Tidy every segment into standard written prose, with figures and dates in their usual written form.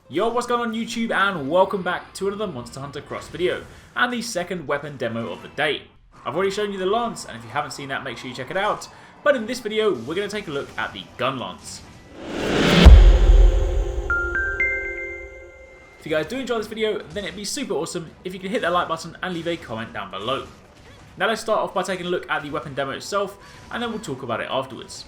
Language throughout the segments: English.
Yo, what's going on YouTube, and welcome back to another Monster Hunter Cross video, and the second weapon demo of the day. I've already shown you the lance, and if you haven't seen that, make sure you check it out. But in this video, we're going to take a look at the Gunlance. If you guys do enjoy this video, then it'd be super awesome if you could hit that like button and leave a comment down below. Now let's start off by taking a look at the weapon demo itself, and then we'll talk about it afterwards.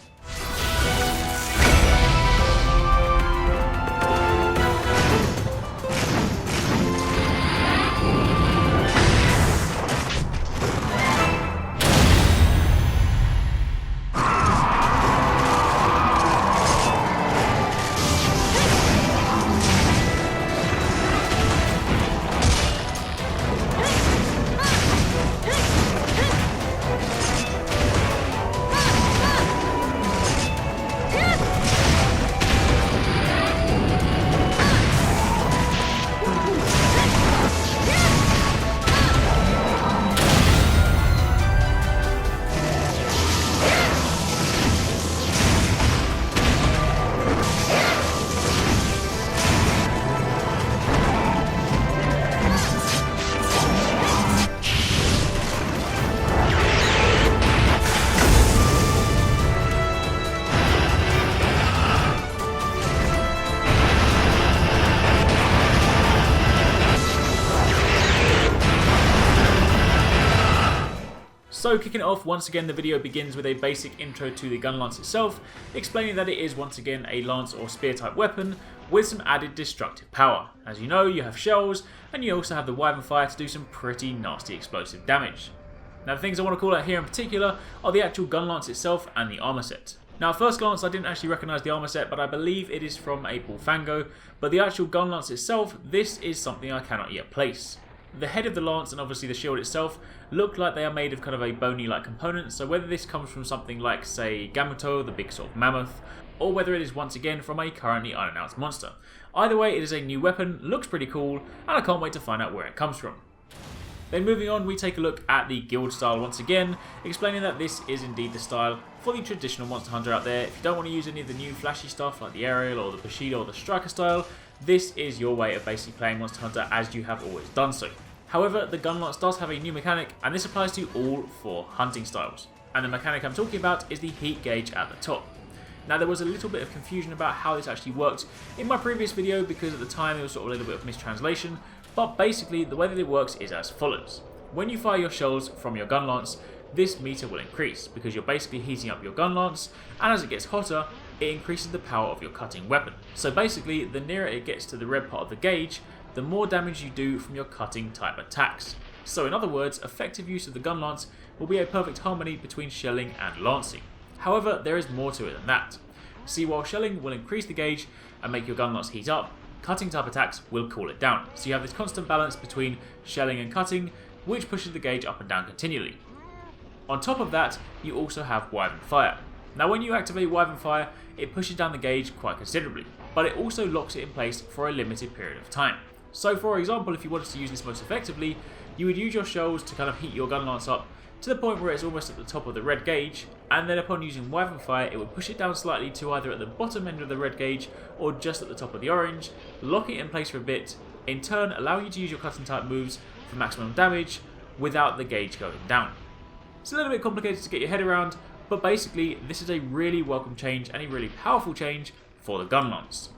So kicking it off, once again the video begins with a basic intro to the Gunlance itself, explaining that it is once again a lance or spear type weapon with some added destructive power. As you know, you have shells, and you also have the Wyvern Fire to do some pretty nasty explosive damage. Now the things I want to call out here in particular are the actual Gunlance itself and the armor set. Now at first glance I didn't actually recognise the armor set, but I believe it is from a Bullfango, but the actual Gunlance itself, this is something I cannot yet place. The head of the lance and obviously the shield itself look like they are made of kind of a bony like component, so whether this comes from something like say Gamuto, the big sort of mammoth, or whether it is once again from a currently unannounced monster. Either way, it is a new weapon, looks pretty cool, and I can't wait to find out where it comes from. Then moving on, we take a look at the guild style once again, explaining that this is indeed the style for the traditional Monster Hunter out there. If you don't want to use any of the new flashy stuff like the aerial or the Bushido or the striker style, this is your way of basically playing Monster Hunter as you have always done so. However, the Gunlance does have a new mechanic, and this applies to all 4 hunting styles. And the mechanic I'm talking about is the heat gauge at the top. Now there was a little bit of confusion about how this actually worked in my previous video because at the time there was sort of a little bit of mistranslation, but basically the way that it works is as follows. When you fire your shells from your Gunlance, this meter will increase because you're basically heating up your Gunlance, and as it gets hotter, it increases the power of your cutting weapon. So basically, the nearer it gets to the red part of the gauge, the more damage you do from your cutting type attacks. So in other words, effective use of the Gunlance will be a perfect harmony between shelling and lancing. However, there is more to it than that. See, while shelling will increase the gauge and make your Gunlance heat up, cutting type attacks will cool it down. So you have this constant balance between shelling and cutting, which pushes the gauge up and down continually. On top of that, you also have Wyvern Fire. Now when you activate Wyvern Fire, it pushes down the gauge quite considerably, but it also locks it in place for a limited period of time. So for example, if you wanted to use this most effectively, you would use your shells to kind of heat your Gunlance up to the point where it's almost at the top of the red gauge, and then upon using Wyvern Fire it would push it down slightly to either at the bottom end of the red gauge or just at the top of the orange, lock it in place for a bit, in turn allowing you to use your cutting type moves for maximum damage without the gauge going down. It's a little bit complicated to get your head around, but basically this is a really welcome change and a really powerful change for the Gunlance.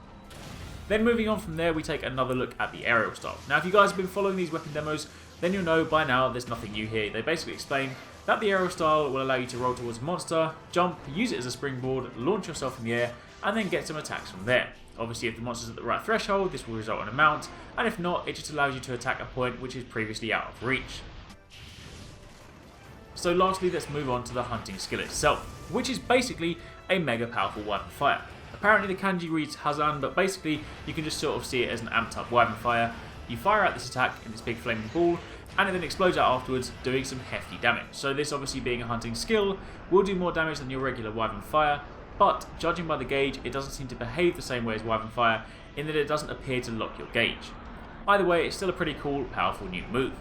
Then moving on from there, we take another look at the aerial style. Now if you guys have been following these weapon demos, then you'll know by now there's nothing new here. They basically explain that the aerial style will allow you to roll towards a monster, jump, use it as a springboard, launch yourself in the air, and then get some attacks from there. Obviously if the monster's at the right threshold, this will result in a mount, and if not, it just allows you to attack a point which is previously out of reach. So lastly, let's move on to the hunting skill itself, which is basically a mega powerful Wyvern Fire. Apparently the kanji reads Hazan, but basically you can just sort of see it as an amped up Wyvern Fire. You fire out this attack in this big flaming ball, and it then explodes out afterwards, doing some hefty damage. So this obviously being a hunting skill, will do more damage than your regular Wyvern Fire, but judging by the gauge, it doesn't seem to behave the same way as Wyvern Fire, in that it doesn't appear to lock your gauge. Either way, it's still a pretty cool, powerful new move.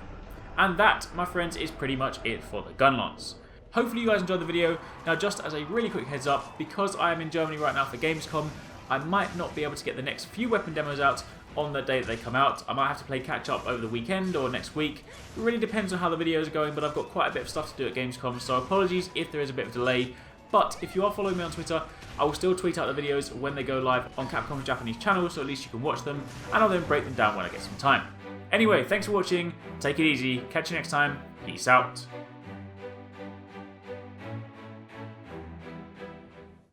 And that, my friends, is pretty much it for the Gunlance. Hopefully you guys enjoyed the video. Now just as a really quick heads up, because I am in Germany right now for Gamescom, I might not be able to get the next few weapon demos out on the day that they come out. I might have to play catch up over the weekend or next week. It really depends on how the videos are going, but I've got quite a bit of stuff to do at Gamescom, so apologies if there is a bit of a delay. But if you are following me on Twitter, I will still tweet out the videos when they go live on Capcom's Japanese channel, so at least you can watch them, and I'll then break them down when I get some time. Anyway, thanks for watching, take it easy, catch you next time, peace out.